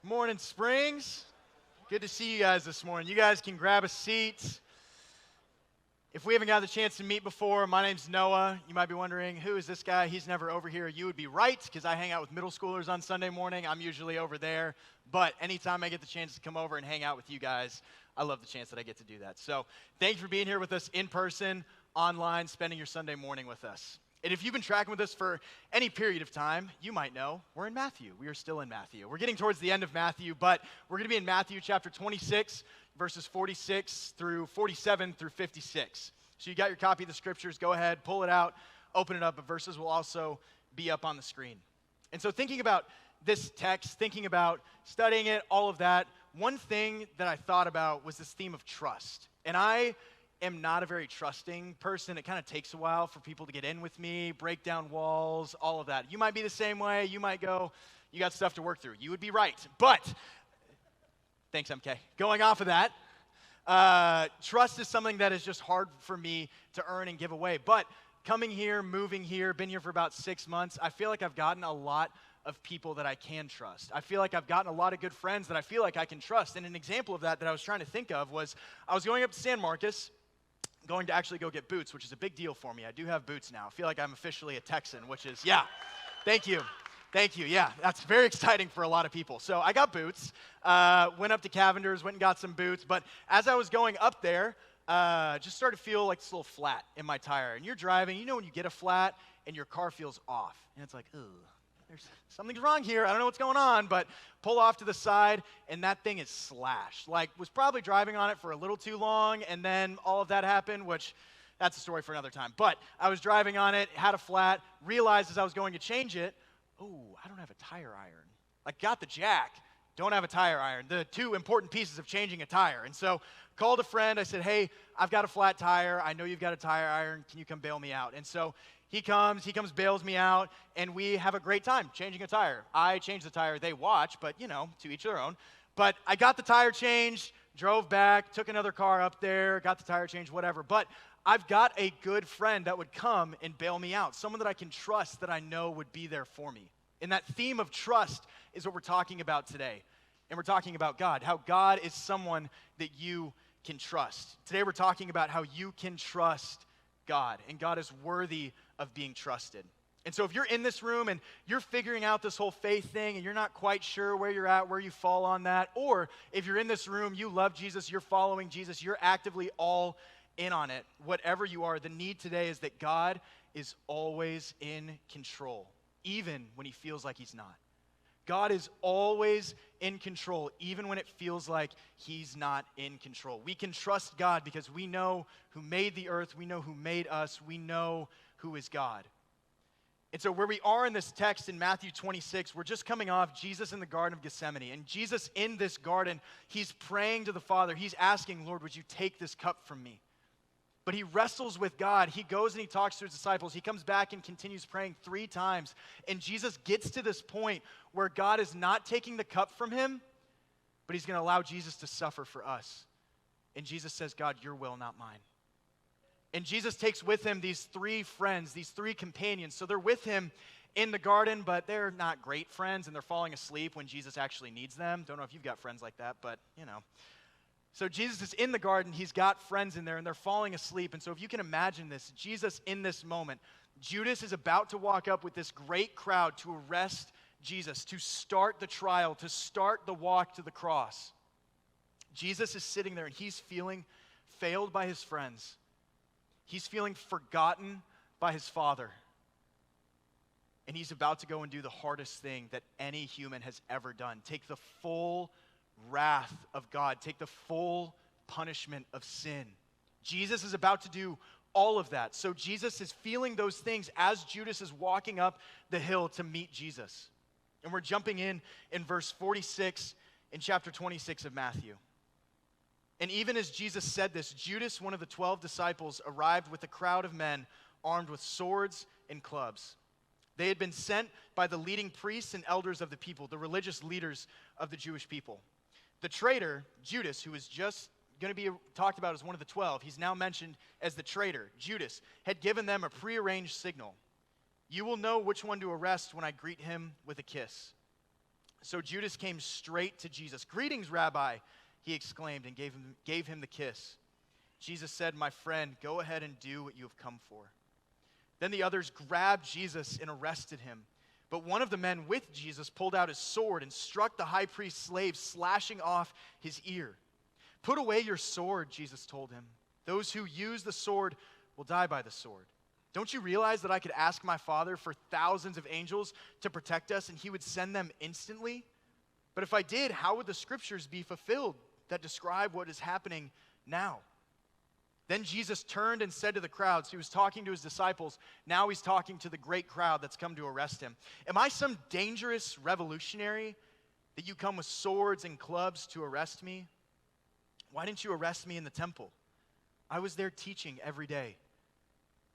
Morning, Springs. Good to see you guys this morning. You guys can grab a seat. If we haven't got the chance to meet before, my name's Noah. You might be wondering, who is this guy? He's never over here. You would be right, because I hang out with middle schoolers on Sunday morning. I'm usually over there. But anytime I get the chance to come over and hang out with you guys, I love the chance that I get to do that. So thank you for being here with us in person, online, spending your Sunday morning with us. And if you've been tracking with us for any period of time, you might know we're in Matthew. We are still in Matthew. We're getting towards the end of Matthew, but we're going to be in Matthew chapter 26, verses 46 through 47 through 56. So you got your copy of the scriptures. Go ahead, pull it out, open it up. The verses will also be up on the screen. And so thinking about this text, thinking about studying it, all of that, one thing that I thought about was this theme of trust. And I am not a very trusting person. It kind of takes a while for people to get in with me, break down walls, all of that. You might be the same way. You might go, you got stuff to work through. You would be right. But, thanks, MK. Going off of that, trust is something that is just hard for me to earn and give away. But coming here, moving here, been here for about 6 months, I feel like I've gotten a lot of people that I can trust. I feel like I've gotten a lot of good friends that I feel like I can trust. And an example of that I was trying to think of was I was going up to San Marcos, going to actually go get boots, which is a big deal for me. I do have boots now. I feel like I'm officially a Texan, which is, yeah, thank you. Thank you, yeah, that's very exciting for a lot of people. So I got boots, went up to Cavender's, went and got some boots, but as I was going up there, just started to feel like this little flat in my tire. And you're driving, you know when you get a flat and your car feels off, and it's like, ugh. Something's wrong here. I don't know what's going on, but pull off to the side, and that thing is slashed. Like, was probably driving on it for a little too long, and then all of that happened, which that's a story for another time. But I was driving on it, had a flat, realized as I was going to change it, oh, I don't have a tire iron. Like, got the jack, don't have a tire iron. The two important pieces of changing a tire. And so called a friend. I said, hey, I've got a flat tire. I know you've got a tire iron. Can you come bail me out? And so he comes, bails me out, and we have a great time changing a tire. I change the tire, they watch, but, you know, to each their own. But I got the tire changed, drove back, took another car up there, got the tire changed, whatever. But I've got a good friend that would come and bail me out, someone that I can trust that I know would be there for me. And that theme of trust is what we're talking about today. And we're talking about God, how God is someone that you can trust. Today we're talking about how you can trust God, and God is worthy of being trusted. And so if you're in this room and you're figuring out this whole faith thing and you're not quite sure where you're at, where you fall on that, or if you're in this room, you love Jesus, you're following Jesus, you're actively all in on it, whatever you are, the need today is that God is always in control, even when he feels like he's not. God is always in control, even when it feels like he's not in control. We can trust God because we know who made the earth, we know who made us, we know who is God. And so where we are in this text in Matthew 26, we're just coming off Jesus in the Garden of Gethsemane. And Jesus in this garden, he's praying to the Father. He's asking, Lord, would you take this cup from me? But he wrestles with God. He goes and he talks to his disciples. He comes back and continues praying 3 times. And Jesus gets to this point where God is not taking the cup from him, but he's going to allow Jesus to suffer for us. And Jesus says, God, your will, not mine. And Jesus takes with him these 3 friends, these 3 companions. So they're with him in the garden, but they're not great friends, and they're falling asleep when Jesus actually needs them. Don't know if you've got friends like that, but, you know. So Jesus is in the garden, he's got friends in there, and they're falling asleep. And so if you can imagine this, Jesus in this moment, Judas is about to walk up with this great crowd to arrest Jesus, to start the trial, to start the walk to the cross. Jesus is sitting there, and he's feeling failed by his friends. He's feeling forgotten by his Father. And he's about to go and do the hardest thing that any human has ever done. Take the full wrath of God. Take the full punishment of sin. Jesus is about to do all of that. So Jesus is feeling those things as Judas is walking up the hill to meet Jesus. And we're jumping in verse 46 in chapter 26 of Matthew. And even as Jesus said this, Judas, one of the 12 disciples, arrived with a crowd of men armed with swords and clubs. They had been sent by the leading priests and elders of the people, the religious leaders of the Jewish people. The traitor, Judas, who was just going to be talked about as one of the 12, he's now mentioned as the traitor, Judas, had given them a prearranged signal. You will know which one to arrest when I greet him with a kiss. So Judas came straight to Jesus. "Greetings, Rabbi," he exclaimed, and gave him the kiss. Jesus said, "My friend, go ahead and do what you have come for." Then the others grabbed Jesus and arrested him. But one of the men with Jesus pulled out his sword and struck the high priest's slave, slashing off his ear. "Put away your sword," Jesus told him. "Those who use the sword will die by the sword. Don't you realize that I could ask my Father for thousands of angels to protect us, and he would send them instantly? But if I did, how would the scriptures be fulfilled that describe what is happening now?" Then Jesus turned and said to the crowds, he was talking to his disciples, now he's talking to the great crowd that's come to arrest him. "Am I some dangerous revolutionary that you come with swords and clubs to arrest me? Why didn't you arrest me in the temple? I was there teaching every day."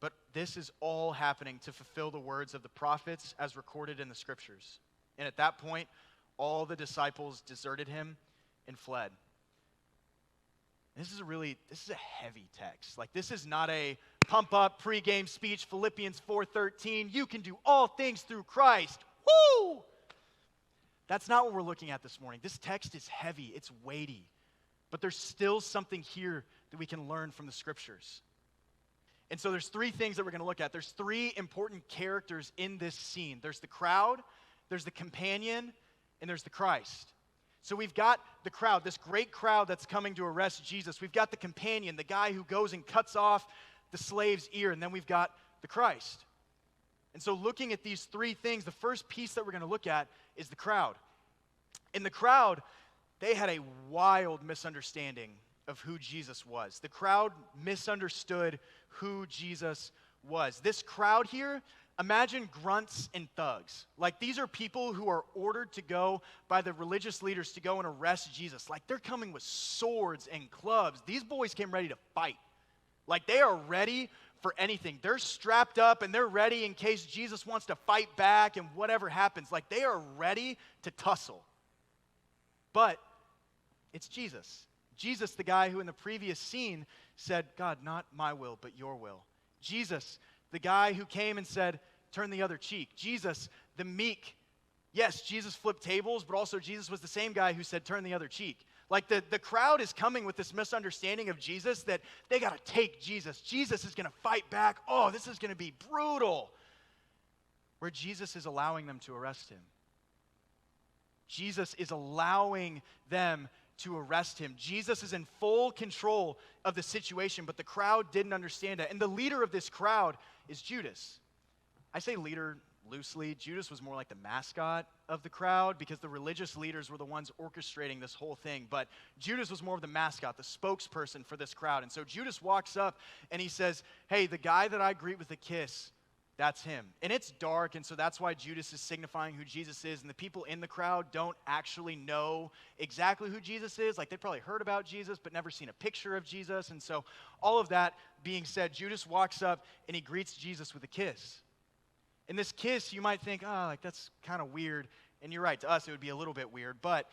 But this is all happening to fulfill the words of the prophets as recorded in the scriptures. And at that point, all the disciples deserted him and fled. This is a heavy text. Like, this is not a pump up pregame speech, Philippians 4:13. You can do all things through Christ. Woo! That's not what we're looking at this morning. This text is heavy, it's weighty. But there's still something here that we can learn from the scriptures. And so there's three things that we're going to look at. There's three important characters in this scene. There's the crowd, there's the companion, and there's the Christ. So we've got the crowd, this great crowd that's coming to arrest Jesus. We've got the companion, the guy who goes and cuts off the slave's ear. And then we've got the Christ. And so looking at these three things, the first piece that we're going to look at is the crowd. In the crowd, they had a wild misunderstanding of who Jesus was. The crowd misunderstood who Jesus was. This crowd here, imagine grunts and thugs. Like, these are people who are ordered to go by the religious leaders to go and arrest Jesus. Like, they're coming with swords and clubs. These boys came ready to fight. Like, they are ready for anything. They're strapped up and they're ready in case Jesus wants to fight back and whatever happens. Like, they are ready to tussle. But it's Jesus. Jesus, the guy who in the previous scene said, "God, not my will, but your will." Jesus, the guy who came and said, "Turn the other cheek." Jesus, the meek. Yes, Jesus flipped tables, but also Jesus was the same guy who said, "Turn the other cheek." Like, the crowd is coming with this misunderstanding of Jesus that they got to take Jesus. Jesus is going to fight back. Oh, this is going to be brutal. Where Jesus is allowing them to arrest him. Jesus is allowing them to arrest him. Jesus is in full control of the situation, but the crowd didn't understand it. And the leader of this crowd is Judas. I say leader loosely. Judas was more like the mascot of the crowd because the religious leaders were the ones orchestrating this whole thing. But Judas was more of the mascot, the spokesperson for this crowd. And so Judas walks up and he says, "Hey, the guy that I greet with a kiss, that's him." And it's dark, and so that's why Judas is signifying who Jesus is. And the people in the crowd don't actually know exactly who Jesus is. Like, they've probably heard about Jesus, but never seen a picture of Jesus. And so all of that being said, Judas walks up and he greets Jesus with a kiss. And this kiss, you might think, oh, like, that's kind of weird. And you're right, to us it would be a little bit weird. But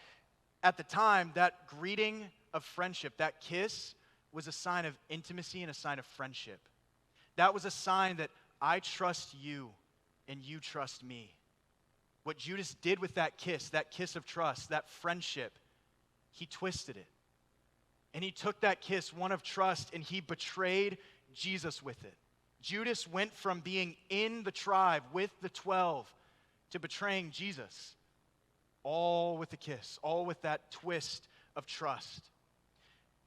at the time, that greeting of friendship, that kiss, was a sign of intimacy and a sign of friendship. That was a sign that I trust you and you trust me. What Judas did with that kiss of trust, that friendship, he twisted it. And he took that kiss, one of trust, and he betrayed Jesus with it. Judas went from being in the tribe with the 12 to betraying Jesus, all with the kiss, all with that twist of trust.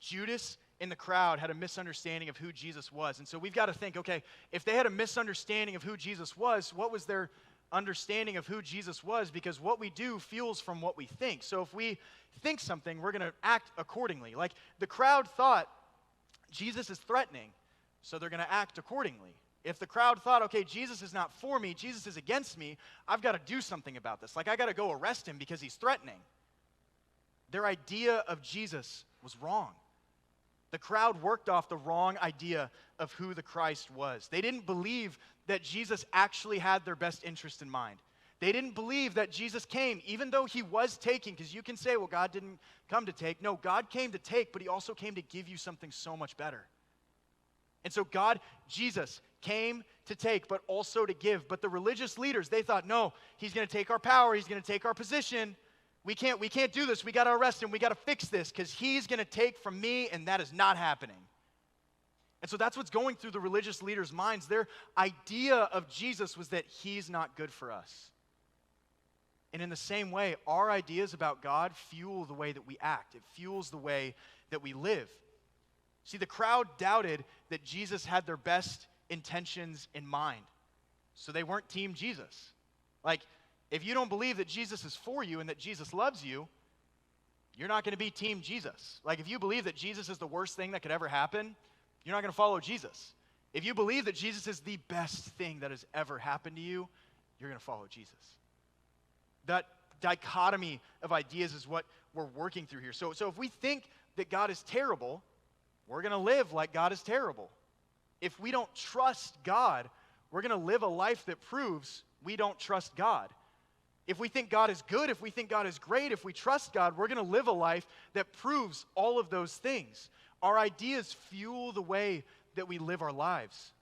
Judas in the crowd had a misunderstanding of who Jesus was. And so we've got to think, okay, if they had a misunderstanding of who Jesus was, what was their understanding of who Jesus was? Because what we do fuels from what we think. So if we think something, we're going to act accordingly. Like, the crowd thought Jesus is threatening, so they're going to act accordingly. If the crowd thought, okay, Jesus is not for me, Jesus is against me, I've got to do something about this. Like, I got to go arrest him because he's threatening. Their idea of Jesus was wrong. The crowd worked off the wrong idea of who the Christ was. They didn't believe that Jesus actually had their best interest in mind. They didn't believe that Jesus came, even though he was taking, because you can say, well, God didn't come to take. No, God came to take, but he also came to give you something so much better. And so Jesus came to take, but also to give. But the religious leaders, they thought, no, he's going to take our power, he's going to take our position. We can't do this. We got to arrest him. We got to fix this because he's going to take from me, and that is not happening. And so that's what's going through the religious leaders' minds. Their idea of Jesus was that he's not good for us. And in the same way, our ideas about God fuel the way that we act. It fuels the way that we live. See, the crowd doubted that Jesus had their best intentions in mind. So they weren't Team Jesus. Like, if you don't believe that Jesus is for you and that Jesus loves you, you're not going to be Team Jesus. Like, if you believe that Jesus is the worst thing that could ever happen, you're not going to follow Jesus. If you believe that Jesus is the best thing that has ever happened to you, you're going to follow Jesus. That dichotomy of ideas is what we're working through here. So if we think that God is terrible, we're going to live like God is terrible. If we don't trust God, we're going to live a life that proves we don't trust God. If we think God is good, if we think God is great, if we trust God, we're going to live a life that proves all of those things. Our ideas fuel the way that we live our lives.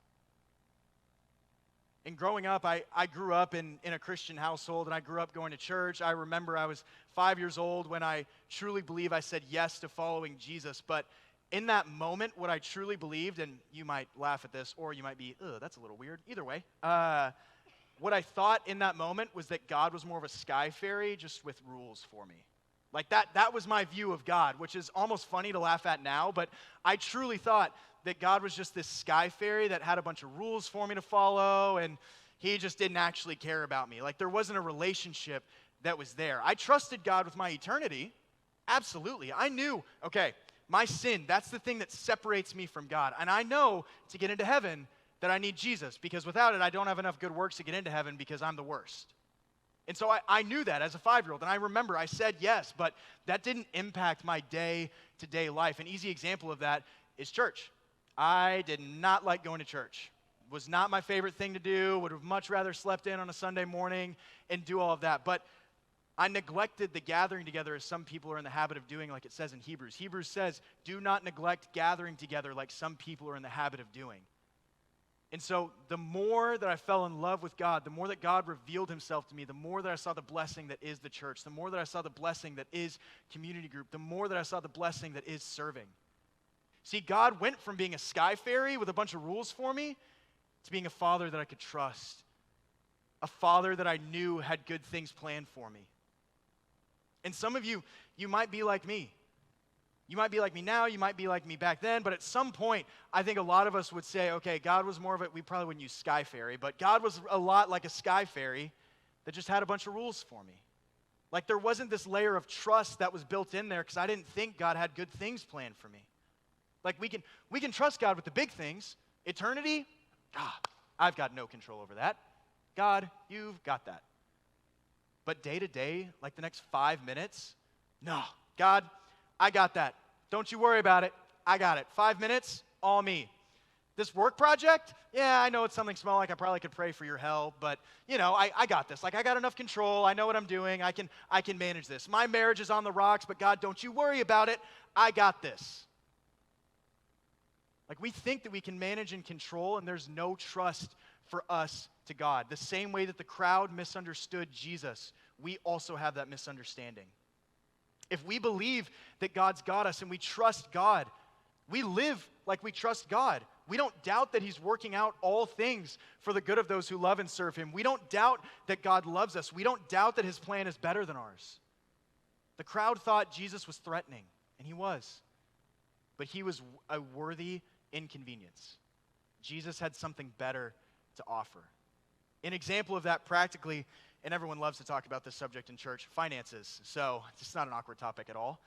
And growing up, I grew up in a Christian household, and I grew up going to church. I remember I was 5 years old when I truly believe I said yes to following Jesus. But in that moment, what I truly believed, and you might laugh at this, or you might be, ugh, that's a little weird. Either way, what I thought in that moment was that God was more of a sky fairy just with rules for me. Like that was my view of God, which is almost funny to laugh at now, but I truly thought that God was just this sky fairy that had a bunch of rules for me to follow, and he just didn't actually care about me. Like, there wasn't a relationship that was there. I trusted God with my eternity. Absolutely. I knew, okay, my sin, that's the thing that separates me from God. And I know to get into heaven that I need Jesus, because without it, I don't have enough good works to get into heaven because I'm the worst. And so I knew that as a 5-year-old, and I remember I said yes, but that didn't impact my day-to-day life. An easy example of that is church. I did not like going to church. It was not my favorite thing to do, would have much rather slept in on a Sunday morning and do all of that. But I neglected the gathering together as some people are in the habit of doing, like it says in Hebrews. Hebrews says, do not neglect gathering together like some people are in the habit of doing. And so the more that I fell in love with God, the more that God revealed himself to me, the more that I saw the blessing that is the church, the more that I saw the blessing that is community group, the more that I saw the blessing that is serving. See, God went from being a sky fairy with a bunch of rules for me to being a father that I could trust, a father that I knew had good things planned for me. And some of you, you might be like me. You might be like me now, you might be like me back then, but at some point, I think a lot of us would say, okay, God was more of we probably wouldn't use sky fairy, but God was a lot like a sky fairy that just had a bunch of rules for me. Like, there wasn't this layer of trust that was built in there because I didn't think God had good things planned for me. Like, we can trust God with the big things. Eternity, I've got no control over that. God, you've got that. But day to day, like the next 5 minutes, no, God, I got that. Don't you worry about it. I got it. 5 minutes, all me. This work project, yeah, I know it's something small, like I probably could pray for your help, but, I got this. Like, I got enough control. I know what I'm doing. I can manage this. My marriage is on the rocks, but God, don't you worry about it. I got this. Like, we think that we can manage and control, and there's no trust for us to God. The same way that the crowd misunderstood Jesus, we also have that misunderstanding. If we believe that God's got us and we trust God, we live like we trust God. We don't doubt that he's working out all things for the good of those who love and serve him. We don't doubt that God loves us. We don't doubt that his plan is better than ours. The crowd thought Jesus was threatening, and he was. But he was a worthy inconvenience. Jesus had something better to offer. An example of that practically, and everyone loves to talk about this subject in church, finances. So it's not an awkward topic at all.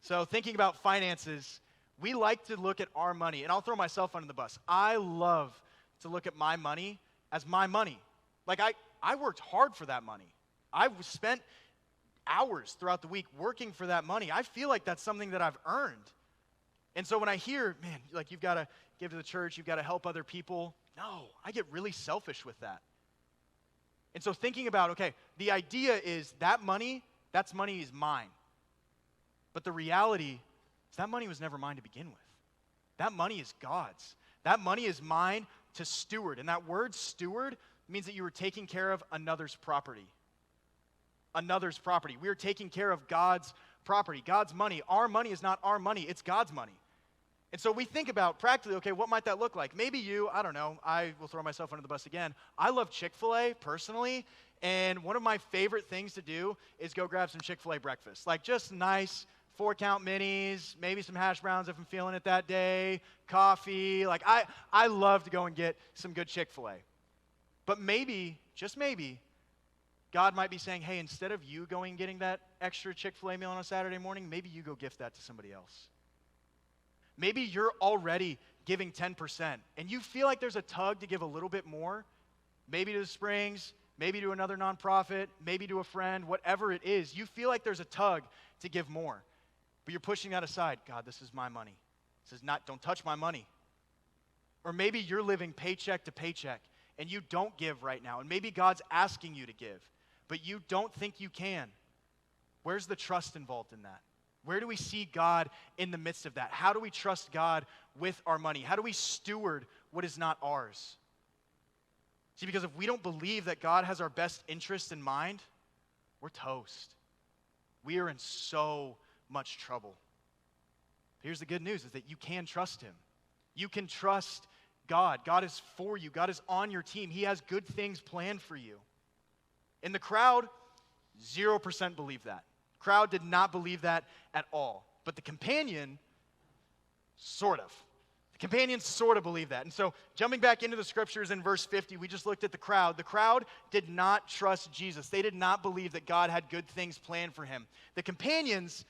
So thinking about finances, we like to look at our money, and I'll throw myself under the bus. I love to look at my money as my money. Like, I worked hard for that money. I spent hours throughout the week working for that money. I feel like that's something that I've earned. And so when I hear, man, like, you've got to give to the church, you've got to help other people, no, I get really selfish with that. And so thinking about, okay, the idea is that money is mine. But the reality is that money was never mine to begin with. That money is God's. That money is mine to steward. And that word steward means that you were taking care of another's property. another's property. We are taking care of God's property, God's money. Our money is not our money, it's God's money. And so we think about practically, okay, what might that look like? Maybe you, I don't know, I will throw myself under the bus again. I love Chick-fil-A personally, and one of my favorite things to do is go grab some Chick-fil-A breakfast. Like just nice 4-count minis, maybe some hash browns if I'm feeling it that day, coffee. Like I love to go and get some good Chick-fil-A. But maybe, just maybe, God might be saying, hey, instead of you going and getting that extra Chick-fil-A meal on a Saturday morning, maybe you go gift that to somebody else. Maybe you're already giving 10%, and you feel like there's a tug to give a little bit more, maybe to the Springs, maybe to another nonprofit, maybe to a friend, whatever it is. You feel like there's a tug to give more, but you're pushing that aside. God, this is my money. This is not, don't touch my money. Or maybe you're living paycheck to paycheck, and you don't give right now, and maybe God's asking you to give, but you don't think you can. Where's the trust involved in that? Where do we see God in the midst of that? How do we trust God with our money? How do we steward what is not ours? See, because if we don't believe that God has our best interest in mind, we're toast. We are in so much trouble. Here's the good news, is that you can trust him. You can trust God. God is for you. God is on your team. He has good things planned for you. In the crowd, 0% believe that. Crowd did not believe that at all. But the companion, sort of. The companion sort of believed that. And so jumping back into the scriptures in verse 50, we just looked at the crowd. The crowd did not trust Jesus. They did not believe that God had good things planned for him. The companions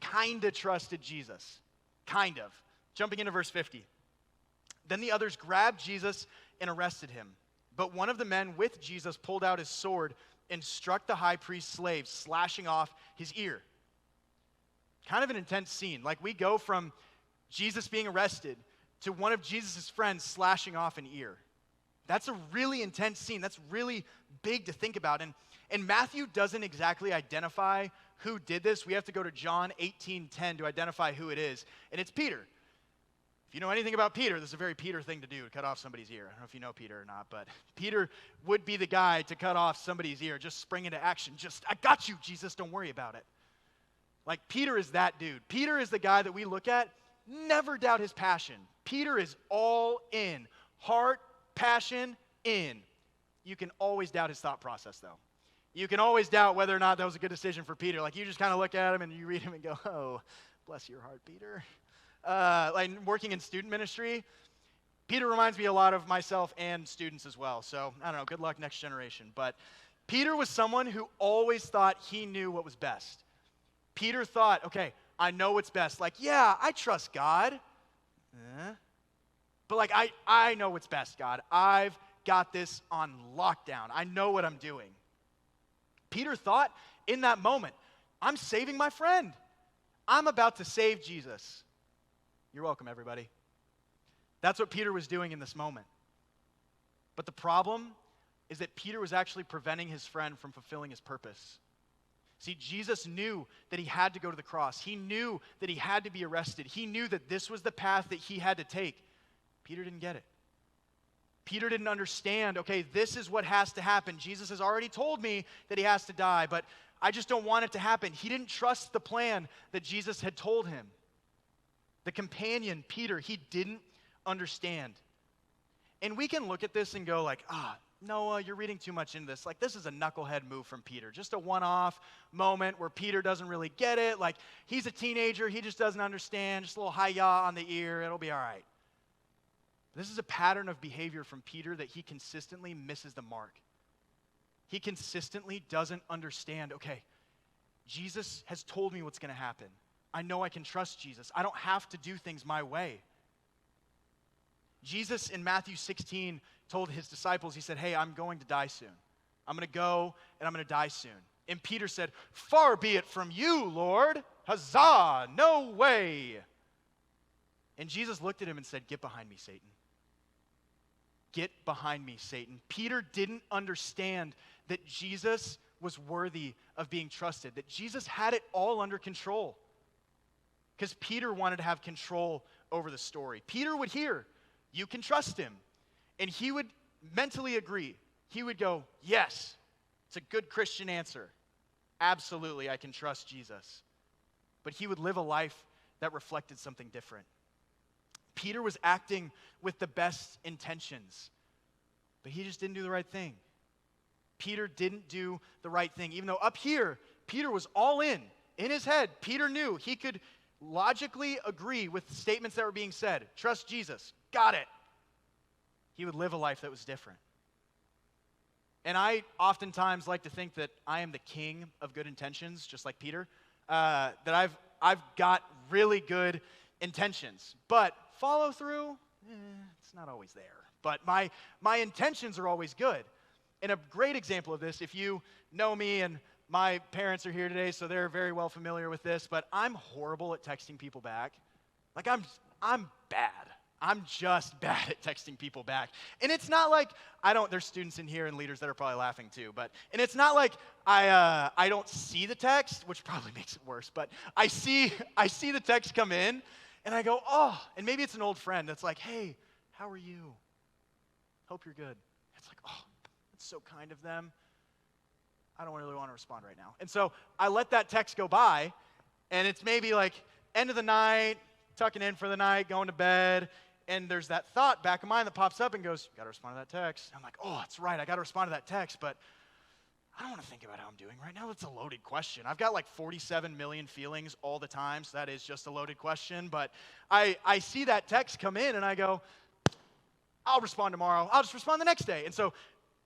kind of trusted Jesus. Kind of. Jumping into verse 50. Then the others grabbed Jesus and arrested him. But one of the men with Jesus pulled out his sword and struck the high priest's slave, slashing off his ear. Kind of an intense scene. Like we go from Jesus being arrested to one of Jesus' friends slashing off an ear. That's a really intense scene. That's really big to think about. And Matthew doesn't exactly identify who did this. We have to go to John 18:10 to identify who it is. And it's Peter. If you know anything about Peter, this is a very Peter thing to do, to cut off somebody's ear. I don't know if you know Peter or not, but Peter would be the guy to cut off somebody's ear, just spring into action. Just, I got you, Jesus, don't worry about it. Like Peter is that dude. Peter is the guy that we look at, never doubt his passion. Peter is all in. Heart, passion, in. You can always doubt his thought process, though. You can always doubt whether or not that was a good decision for Peter. Like you just kind of look at him and you read him and go, oh, bless your heart, Peter. Like working in student ministry, Peter reminds me a lot of myself and students as well. So, I don't know, good luck next generation. But Peter was someone who always thought he knew what was best. Peter thought, okay, I know what's best. Like, yeah, I trust God. But like, I know what's best, God. I've got this on lockdown. I know what I'm doing. Peter thought in that moment, I'm saving my friend. I'm about to save Jesus. You're welcome, everybody. That's what Peter was doing in this moment. But the problem is that Peter was actually preventing his friend from fulfilling his purpose. See, Jesus knew that he had to go to the cross. He knew that he had to be arrested. He knew that this was the path that he had to take. Peter didn't get it. Peter didn't understand, okay, this is what has to happen. Jesus has already told me that he has to die, but I just don't want it to happen. He didn't trust the plan that Jesus had told him. The companion, Peter, he didn't understand. And we can look at this and go like, Noah, you're reading too much into this. Like, this is a knucklehead move from Peter. Just a one-off moment where Peter doesn't really get it. Like, he's a teenager. He just doesn't understand. Just a little hi-ya on the ear. It'll be all right. This is a pattern of behavior from Peter that he consistently misses the mark. He consistently doesn't understand, okay, Jesus has told me what's going to happen. I know I can trust Jesus. I don't have to do things my way. Jesus in Matthew 16 told his disciples, he said, hey, I'm going to die soon. I'm going to go and I'm going to die soon. And Peter said, far be it from you, Lord. Huzzah, no way. And Jesus looked at him and said, get behind me, Satan. Get behind me, Satan. Peter didn't understand that Jesus was worthy of being trusted, that Jesus had it all under control. Because Peter wanted to have control over the story. Peter would hear, you can trust him. And he would mentally agree. He would go, yes, it's a good Christian answer. absolutely, I can trust Jesus. But he would live a life that reflected something different. Peter was acting with the best intentions, but he just didn't do the right thing. Peter didn't do the right thing. Even though up here, Peter was all in his head, Peter knew he could logically agree with the statements that were being said. Trust Jesus. Got it. He would live a life that was different. And I oftentimes like to think that I am the king of good intentions, just like Peter, that I've got really good intentions. But follow through, it's not always there. But my intentions are always good. And a great example of this, if you know me, and my parents are here today, so they're very well familiar with this, but I'm horrible at texting people back. Like, I'm bad. I'm just bad at texting people back. And it's not like there's students in here and leaders that are probably laughing too, and it's not like I don't see the text, which probably makes it worse, but I see the text come in, and I go, oh, and maybe it's an old friend that's like, hey, how are you? Hope you're good. It's like, oh, that's so kind of them. I don't really want to respond right now. And so I let that text go by, and it's maybe like end of the night, tucking in for the night, going to bed, and there's that thought back of mine that pops up and goes, got to respond to that text. I'm like, oh, that's right, I got to respond to that text, but I don't want to think about how I'm doing right now. That's a loaded question. I've got like 47 million feelings all the time, so that is just a loaded question. But I see that text come in, and I go, I'll respond tomorrow. I'll just respond the next day. And so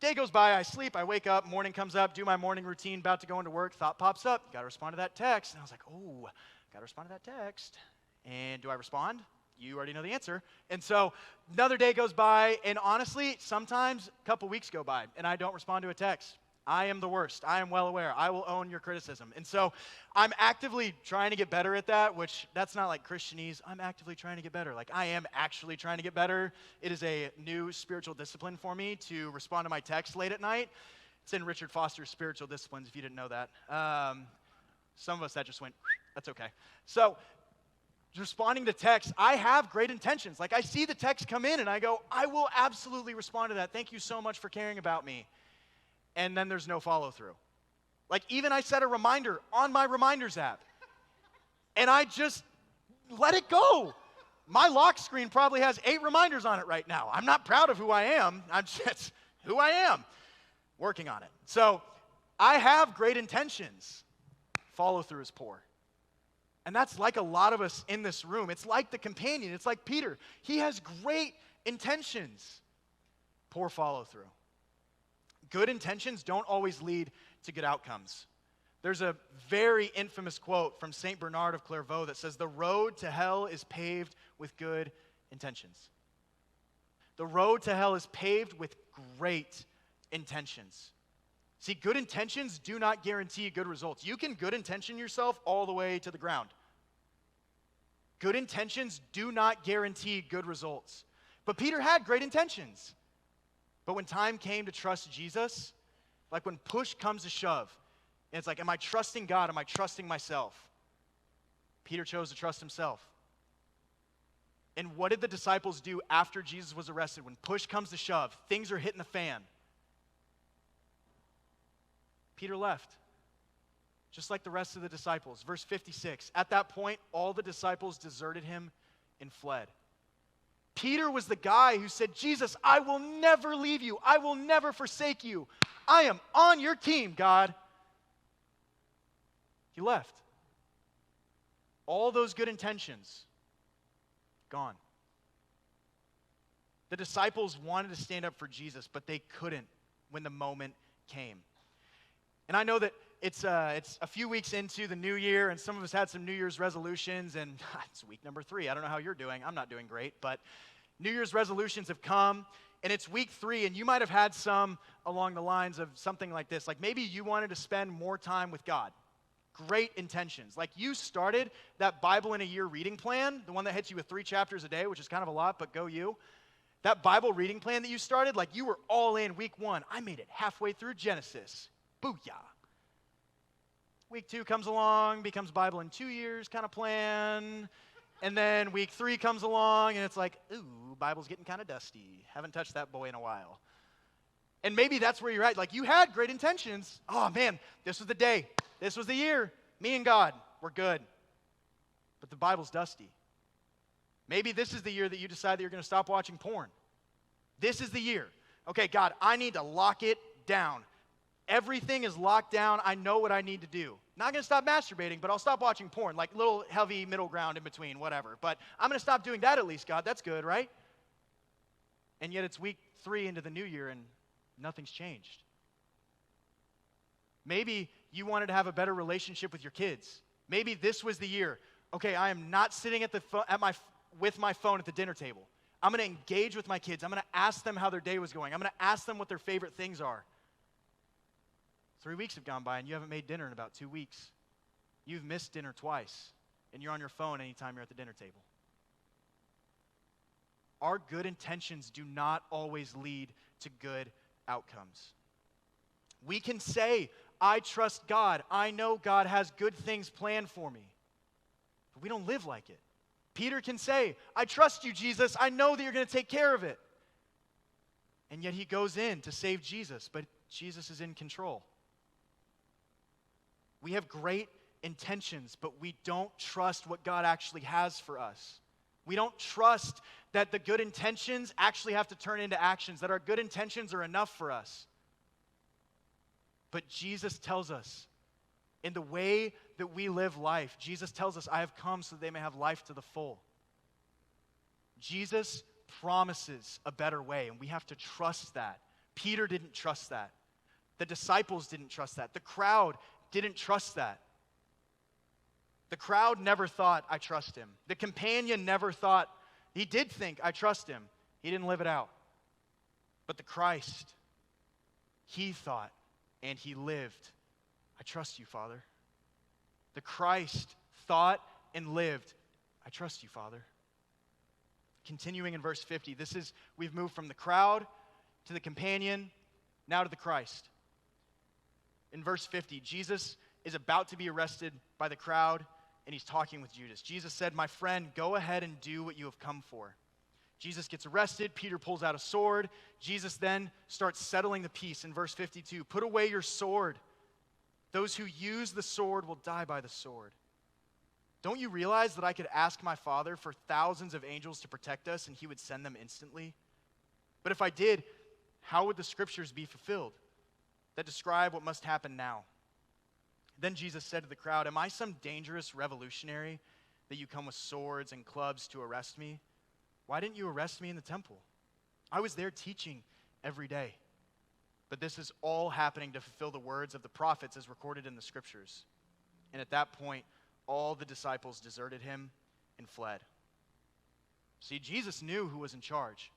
day goes by, I sleep, I wake up, morning comes up, do my morning routine, about to go into work, thought pops up, got to respond to that text. And I was like, oh, got to respond to that text. And do I respond? You already know the answer. And so another day goes by, and honestly, sometimes a couple weeks go by, and I don't respond to a text. I am the worst. I am well aware. I will own your criticism. And so I'm actively trying to get better at that, which that's not like Christianese. I'm actively trying to get better. Like, I am actually trying to get better. It is a new spiritual discipline for me to respond to my text late at night. It's in Richard Foster's Spiritual Disciplines, if you didn't know that. Some of us, that just went, that's okay. So responding to text, I have great intentions. Like, I see the text come in, and I go, I will absolutely respond to that. Thank you so much for caring about me. And then there's no follow through. Like, even I set a reminder on my reminders app, and I just let it go. My lock screen probably has 8 reminders on it right now. I'm not proud of who I am. I'm just who I am, working on it. So I have great intentions. Follow through is poor. And that's like a lot of us in this room. It's like the companion. It's like Peter. He has great intentions. Poor follow through. Good intentions don't always lead to good outcomes. There's a very infamous quote from St. Bernard of Clairvaux that says, the road to hell is paved with good intentions. The road to hell is paved with great intentions. See, good intentions do not guarantee good results. You can good intention yourself all the way to the ground. Good intentions do not guarantee good results. But Peter had great intentions. But when time came to trust Jesus, like when push comes to shove, and it's like, am I trusting God? Am I trusting myself? Peter chose to trust himself. And what did the disciples do after Jesus was arrested? When push comes to shove, things are hitting the fan. Peter left, just like the rest of the disciples. Verse 56, at that point, all the disciples deserted him and fled. Peter was the guy who said, Jesus, I will never leave you. I will never forsake you. I am on your team, God. He left. All those good intentions, gone. The disciples wanted to stand up for Jesus, but they couldn't when the moment came. And I know that it's a few weeks into the new year, and some of us had some New Year's resolutions, and it's week number 3. I don't know how you're doing. I'm not doing great, but New Year's resolutions have come, and it's week 3, and you might have had some along the lines of something like this. Like, maybe you wanted to spend more time with God. Great intentions. Like, you started that Bible in a year reading plan, the one that hits you with 3 chapters a day, which is kind of a lot, but go you. That Bible reading plan that you started, like, you were all in week 1. I made it halfway through Genesis. Booyah. Week 2 comes along, becomes Bible in 2 years kind of plan. And then week 3 comes along, and it's like, ooh, Bible's getting kind of dusty. Haven't touched that boy in a while. And maybe that's where you're at. Like, you had great intentions. Oh, man, this was the day. This was the year. Me and God, we're good. But the Bible's dusty. Maybe this is the year that you decide that you're going to stop watching porn. This is the year. Okay, God, I need to lock it down. Everything is locked down. I know what I need to do. Not going to stop masturbating, but I'll stop watching porn, like little heavy middle ground in between, whatever. But I'm going to stop doing that at least, God. That's good, right? And yet it's week 3 into the new year and nothing's changed. Maybe you wanted to have a better relationship with your kids. Maybe this was the year. Okay, I am not sitting with my phone at the dinner table. I'm going to engage with my kids. I'm going to ask them how their day was going. I'm going to ask them what their favorite things are. 3 weeks have gone by and you haven't made dinner in about 2 weeks. You've missed dinner twice and you're on your phone anytime you're at the dinner table. Our good intentions do not always lead to good outcomes. We can say, I trust God. I know God has good things planned for me. But we don't live like it. Peter can say, I trust you, Jesus. I know that you're going to take care of it. And yet he goes in to save Jesus, but Jesus is in control. We have great intentions, but we don't trust what God actually has for us. We don't trust that the good intentions actually have to turn into actions, that our good intentions are enough for us. But Jesus tells us, in the way that we live life, Jesus tells us, I have come so that they may have life to the full. Jesus promises a better way, and we have to trust that. Peter didn't trust that. The disciples didn't trust that. The crowd didn't trust that. The crowd never thought, I trust him. The companion never thought, he did think, I trust him. He didn't live it out. But the Christ, he thought and he lived, I trust you, Father. The Christ thought and lived, I trust you, Father. Continuing in verse 50, we've moved from the crowd to the companion, now to the Christ. In verse 50, Jesus is about to be arrested by the crowd, and he's talking with Judas. Jesus said, my friend, go ahead and do what you have come for. Jesus gets arrested. Peter pulls out a sword. Jesus then starts settling the peace in verse 52. Put away your sword. Those who use the sword will die by the sword. Don't you realize that I could ask my Father for thousands of angels to protect us, and he would send them instantly? But if I did, how would the scriptures be fulfilled that describe what must happen now? Then Jesus said to the crowd, am I some dangerous revolutionary that you come with swords and clubs to arrest me? Why didn't you arrest me in the temple? I was there teaching every day. But this is all happening to fulfill the words of the prophets as recorded in the scriptures. And at that point, all the disciples deserted him and fled. See, Jesus knew who was in charge.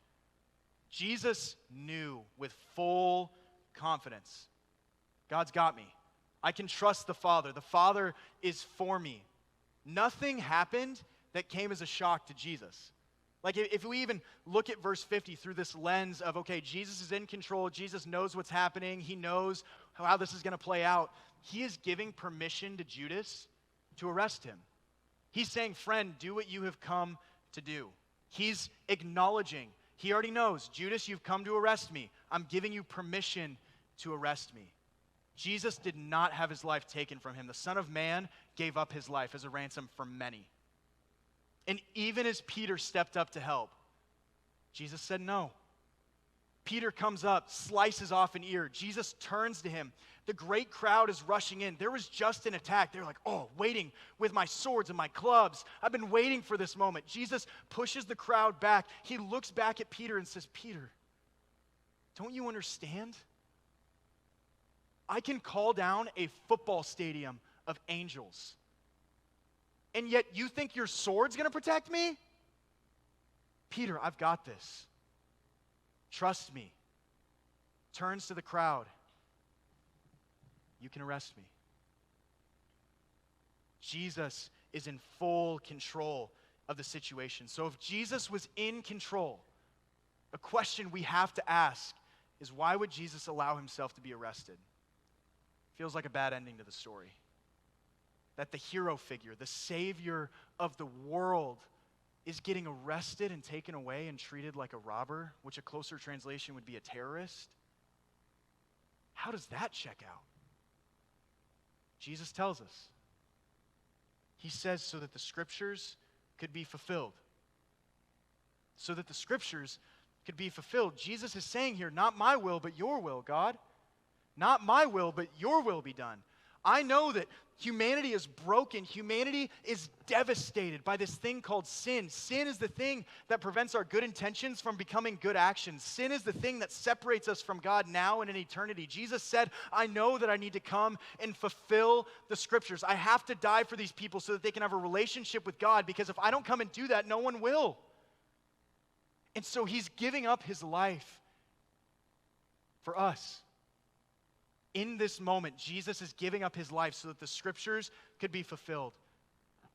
Jesus knew with full confidence, God's got me. I can trust the Father. The Father is for me. Nothing happened that came as a shock to Jesus. Like if we even look at verse 50 through this lens of, okay, Jesus is in control. Jesus knows what's happening. He knows how this is going to play out. He is giving permission to Judas to arrest him. He's saying, friend, do what you have come to do. He's acknowledging. He already knows, Judas, you've come to arrest me. I'm giving you permission to arrest me. Jesus did not have his life taken from him. The Son of Man gave up his life as a ransom for many. And even as Peter stepped up to help, Jesus said no. Peter comes up, slices off an ear. Jesus turns to him. The great crowd is rushing in. There was just an attack. They're like, oh, waiting with my swords and my clubs. I've been waiting for this moment. Jesus pushes the crowd back. He looks back at Peter and says, Peter, don't you understand? I can call down a football stadium of angels. And yet you think your sword's going to protect me? Peter, I've got this. Trust me. Turns to the crowd. You can arrest me. Jesus is in full control of the situation. So if Jesus was in control, a question we have to ask is, why would Jesus allow himself to be arrested? Feels like a bad ending to the story. That the hero figure, the savior of the world, is getting arrested and taken away and treated like a robber, which a closer translation would be a terrorist. How does that check out? Jesus tells us. He says, so that the scriptures could be fulfilled. So that the scriptures could be fulfilled. Jesus is saying here, not my will, but your will, God. Not my will, but your will be done. I know that humanity is broken. Humanity is devastated by this thing called sin. Sin is the thing that prevents our good intentions from becoming good actions. Sin is the thing that separates us from God now and in eternity. Jesus said, I know that I need to come and fulfill the scriptures. I have to die for these people so that they can have a relationship with God, because if I don't come and do that, no one will. And so he's giving up his life for us. In this moment, Jesus is giving up his life so that the scriptures could be fulfilled.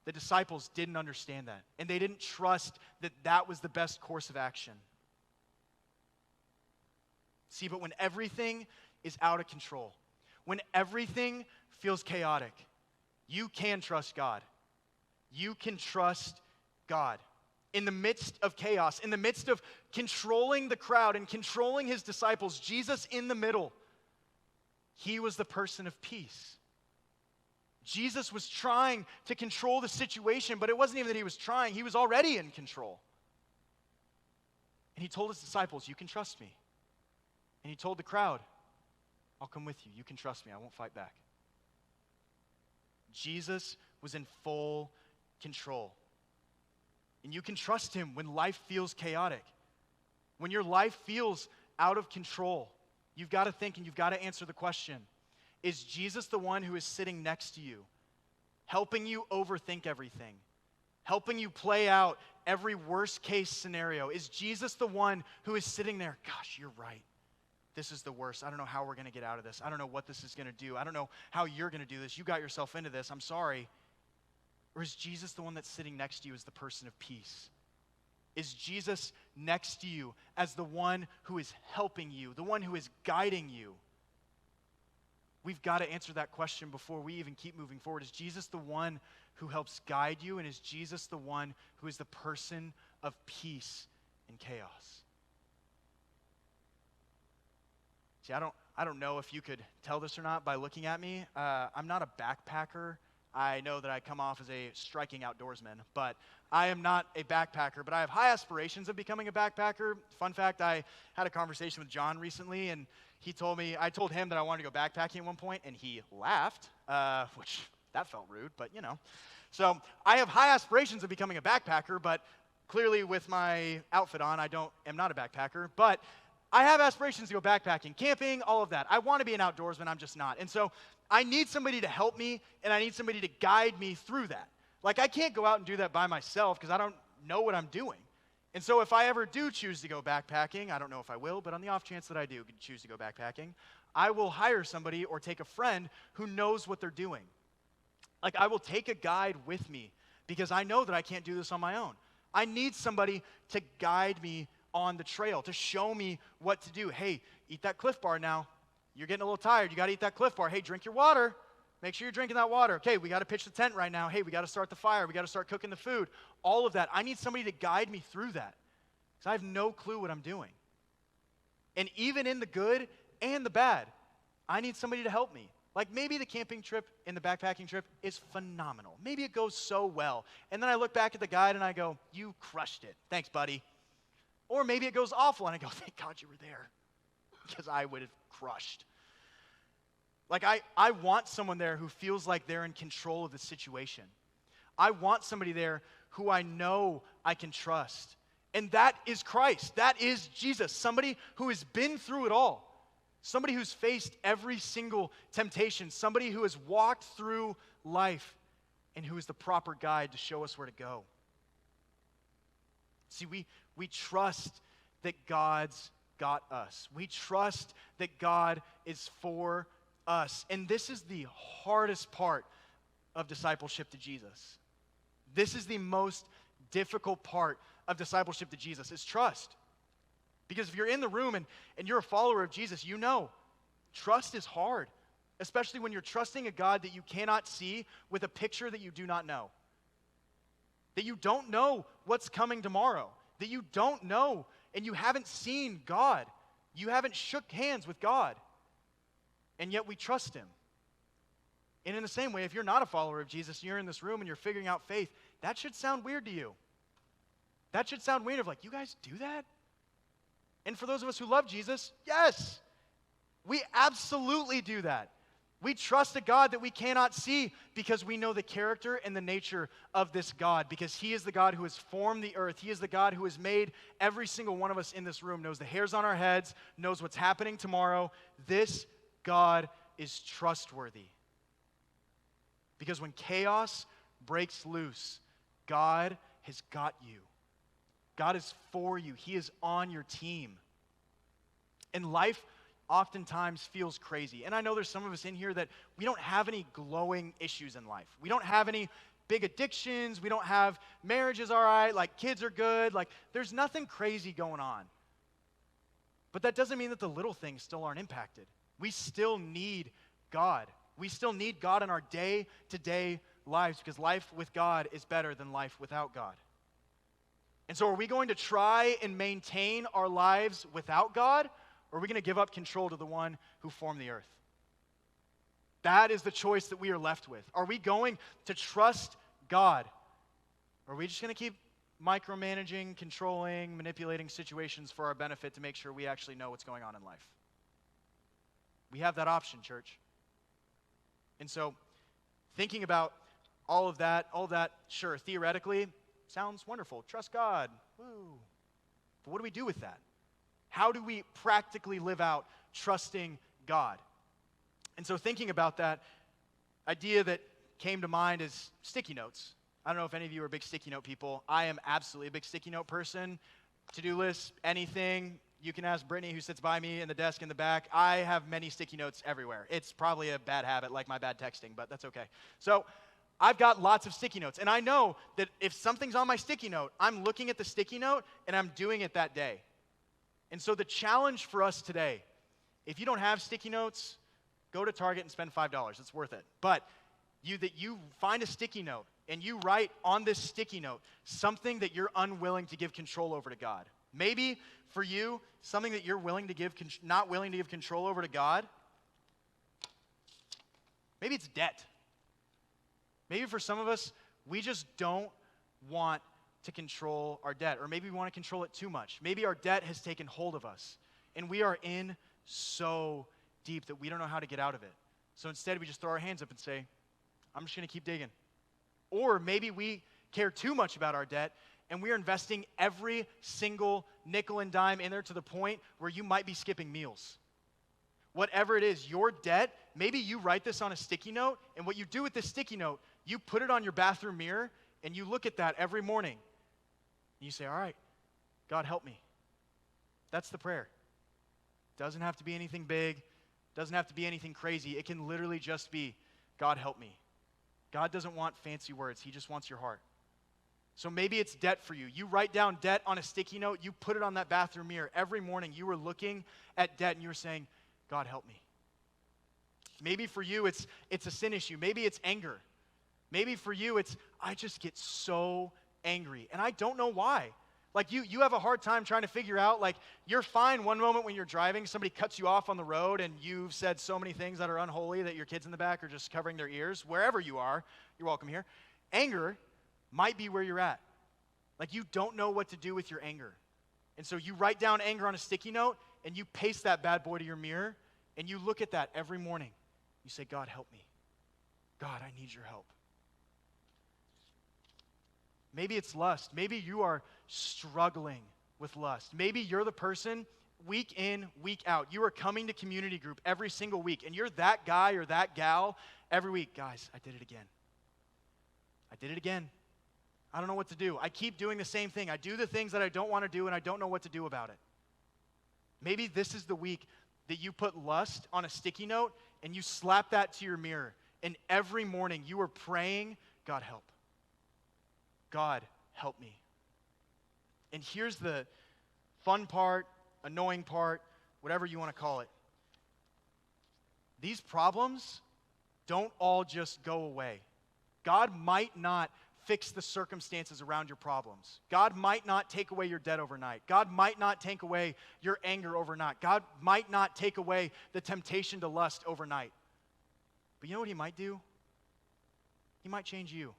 The disciples didn't understand that, and they didn't trust that that was the best course of action. See, but when everything is out of control, when everything feels chaotic, you can trust God. You can trust God. In the midst of chaos, in the midst of controlling the crowd and controlling his disciples, Jesus in the middle, he was the person of peace. Jesus was trying to control the situation, but it wasn't even that he was trying. He was already in control. And he told his disciples, you can trust me. And he told the crowd, I'll come with you. You can trust me. I won't fight back. Jesus was in full control. And you can trust him when life feels chaotic. When your life feels out of control, you've got to think and you've got to answer the question, is Jesus the one who is sitting next to you, helping you overthink everything, helping you play out every worst case scenario? Is Jesus the one who is sitting there, gosh, you're right. This is the worst. I don't know how we're going to get out of this. I don't know what this is going to do. I don't know how you're going to do this. You got yourself into this. I'm sorry. Or is Jesus the one that's sitting next to you as the person of peace? Is Jesus next to you as the one who is helping you, the one who is guiding you? We've got to answer that question before we even keep moving forward. Is Jesus the one who helps guide you? And is Jesus the one who is the person of peace in chaos? See, I don't know if you could tell this or not by looking at me. I'm not a backpacker. I know that I come off as a striking outdoorsman, but I am not a backpacker, but I have high aspirations of becoming a backpacker. Fun fact, I had a conversation with John recently, and he told me, I told him that I wanted to go backpacking at one point, and he laughed, which that felt rude, but you know. So I have high aspirations of becoming a backpacker, but clearly with my outfit on, am not a backpacker, but I have aspirations to go backpacking, camping, all of that. I want to be an outdoorsman, I'm just not. And so I need somebody to help me, and I need somebody to guide me through that. Like, I can't go out and do that by myself because I don't know what I'm doing. And so if I ever do choose to go backpacking, I don't know if I will, but on the off chance that I do choose to go backpacking, I will hire somebody or take a friend who knows what they're doing. Like, I will take a guide with me because I know that I can't do this on my own. I need somebody to guide me on the trail, to show me what to do. Hey, eat that Cliff Bar now. You're getting a little tired. You got to eat that Cliff Bar. Hey, drink your water. Make sure you're drinking that water. Okay, we got to pitch the tent right now. Hey, we got to start the fire. We got to start cooking the food. All of that. I need somebody to guide me through that because I have no clue what I'm doing. And even in the good and the bad, I need somebody to help me. Like, maybe the camping trip and the backpacking trip is phenomenal. Maybe it goes so well. And then I look back at the guide and I go, you crushed it. Thanks, buddy. Or maybe it goes awful and I go, thank God you were there, because I would have crushed. Like, I want someone there who feels like they're in control of the situation. I want somebody there who I know I can trust. And that is Christ. That is Jesus. Somebody who has been through it all. Somebody who's faced every single temptation. Somebody who has walked through life and who is the proper guide to show us where to go. See, we trust that God's got us. We trust that God is for us. And this is the hardest part of discipleship to Jesus. This is the most difficult part of discipleship to Jesus, is trust. Because if you're in the room and you're a follower of Jesus, you know trust is hard, especially when you're trusting a God that you cannot see with a picture that you do not know. That you don't know what's coming tomorrow. That you don't know and you haven't seen God. You haven't shook hands with God. and yet we trust him. And in the same way, if you're not a follower of Jesus and you're in this room and you're figuring out faith, that should sound weird to you. That should sound weird of like, you guys do that? And for those of us who love Jesus, yes, we absolutely do that. We trust a God that we cannot see because we know the character and the nature of this God, because he is the God who has formed the earth. He is the God who has made every single one of us in this room, knows the hairs on our heads, knows what's happening tomorrow. This God is trustworthy. Because when chaos breaks loose, God has got you. God is for you. He is on your team. And life oftentimes feels crazy. And I know there's some of us in here that we don't have any glowing issues in life. We don't have any big addictions. We don't have marriages all right, like kids are good. Like there's nothing crazy going on. But that doesn't mean that the little things still aren't impacted. We still need God. We still need God in our day-to-day lives because life with God is better than life without God. And so are we going to try and maintain our lives without God, or are we going to give up control to the one who formed the earth? That is the choice that we are left with. Are we going to trust God, or are we just going to keep micromanaging, controlling, manipulating situations for our benefit to make sure we actually know what's going on in life? We have that option, church. And so thinking about all of that, sure, theoretically, sounds wonderful. Trust God. Woo. But what do we do with that? How do we practically live out trusting God? And so thinking about that, idea that came to mind is sticky notes. I don't know if any of you are big sticky note people. I am absolutely a big sticky note person. To-do lists, anything. You can ask Brittany, who sits by me in the desk in the back. I have many sticky notes everywhere. It's probably a bad habit, like my bad texting, but that's okay. So I've got lots of sticky notes, and I know that if something's on my sticky note, I'm looking at the sticky note, and I'm doing it that day. And so the challenge for us today, if you don't have sticky notes, go to Target and spend $5. It's worth it. But you find a sticky note, and you write on this sticky note something that you're unwilling to give control over to God. Maybe for you, something that you're not willing to give control over to God, maybe it's debt. Maybe for some of us, we just don't want to control our debt, or maybe we want to control it too much. Maybe our debt has taken hold of us, and we are in so deep that we don't know how to get out of it. So instead, we just throw our hands up and say, I'm just going to keep digging. Or maybe we care too much about our debt, and we are investing every single nickel and dime in there to the point where you might be skipping meals. Whatever it is, your debt, maybe you write this on a sticky note, and what you do with this sticky note, you put it on your bathroom mirror, and you look at that every morning. And you say, all right, God, help me. That's the prayer. Doesn't have to be anything big. Doesn't have to be anything crazy. It can literally just be, God, help me. God doesn't want fancy words. He just wants your heart. So maybe it's debt for you. You write down debt on a sticky note. You put it on that bathroom mirror. Every morning you were looking at debt and you were saying, God, help me. Maybe for you it's a sin issue. Maybe it's anger. Maybe for you it's, I just get so angry and I don't know why. Like you have a hard time trying to figure out, like you're fine one moment when you're driving, somebody cuts you off on the road and you've said so many things that are unholy that your kids in the back are just covering their ears. Wherever you are, you're welcome here. Anger might be where you're at. Like you don't know what to do with your anger. And so you write down anger on a sticky note and you paste that bad boy to your mirror and you look at that every morning. You say, God, help me. God, I need your help. Maybe it's lust. Maybe you are struggling with lust. Maybe you're the person week in, week out. You are coming to community group every single week, and you're that guy or that gal every week. Guys, I did it again. I did it again. I don't know what to do. I keep doing the same thing. I do the things that I don't want to do, and I don't know what to do about it. Maybe this is the week that you put lust on a sticky note, and you slap that to your mirror, and every morning you are praying, God, help. God, help me. And here's the fun part, annoying part, whatever you want to call it. These problems don't all just go away. God might not fix the circumstances around your problems. God might not take away your debt overnight. God might not take away your anger overnight. God might not take away the temptation to lust overnight. But you know what he might do? He might change you.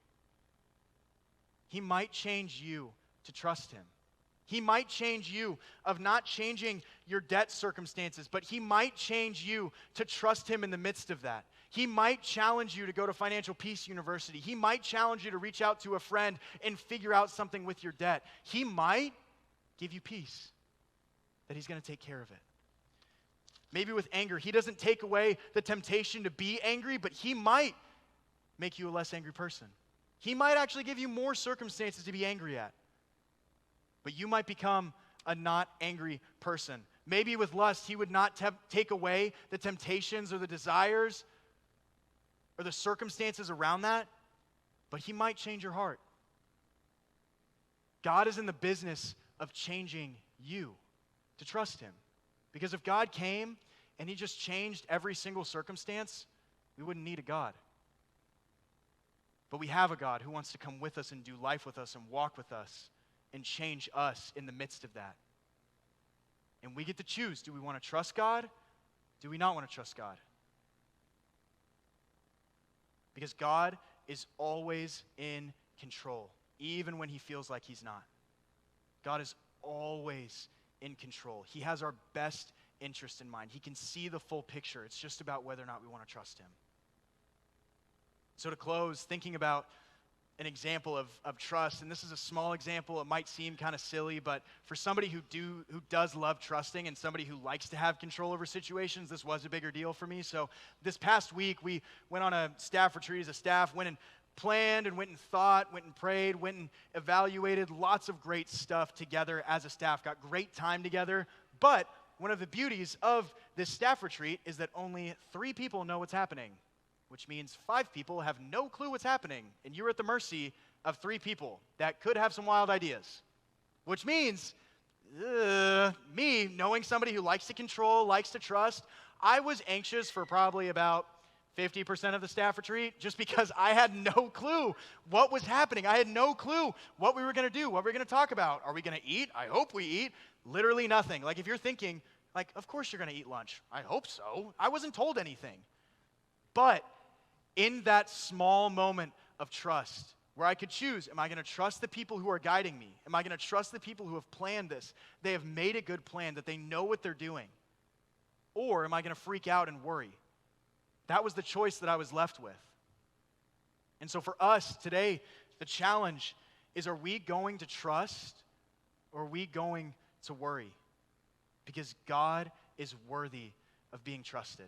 He might change you to trust him. He might change you of not changing your debt circumstances, but he might change you to trust him in the midst of that. He might challenge you to go to Financial Peace University. He might challenge you to reach out to a friend and figure out something with your debt. He might give you peace, that he's going to take care of it. Maybe with anger, he doesn't take away the temptation to be angry, but he might make you a less angry person. He might actually give you more circumstances to be angry at. But you might become a not angry person. Maybe with lust, he would not take away the temptations or the desires or the circumstances around that, but he might change your heart. God is in the business of changing you to trust him. Because if God came and he just changed every single circumstance, we wouldn't need a God. But we have a God who wants to come with us and do life with us and walk with us and change us in the midst of that. And we get to choose. Do we want to trust God? Do we not want to trust God? Because God is always in control, even when he feels like he's not. God is always in control. He has our best interest in mind. He can see the full picture. It's just about whether or not we want to trust him. So to close, thinking about an example of trust, and this is a small example. It might seem kind of silly, but for somebody who does love trusting and somebody who likes to have control over situations, this was a bigger deal for me. So this past week, we went on a staff retreat as a staff, went and planned and went and thought, went and prayed, went and evaluated lots of great stuff together as a staff, got great time together. But one of the beauties of this staff retreat is that only 3 people know what's happening, which means 5 people have no clue what's happening, and you're at the mercy of 3 people that could have some wild ideas. Which means, me, knowing somebody who likes to control, likes to trust, I was anxious for probably about 50% of the staff retreat just because I had no clue what was happening. I had no clue what we were going to do, what we were going to talk about. Are we going to eat? I hope we eat. Literally nothing. Like if you're thinking, like, of course you're going to eat lunch. I hope so. I wasn't told anything. But in that small moment of trust, where I could choose, am I going to trust the people who are guiding me? Am I going to trust the people who have planned this? They have made a good plan, that they know what they're doing. Or am I going to freak out and worry? That was the choice that I was left with. And so for us today, the challenge is, are we going to trust or are we going to worry? Because God is worthy of being trusted.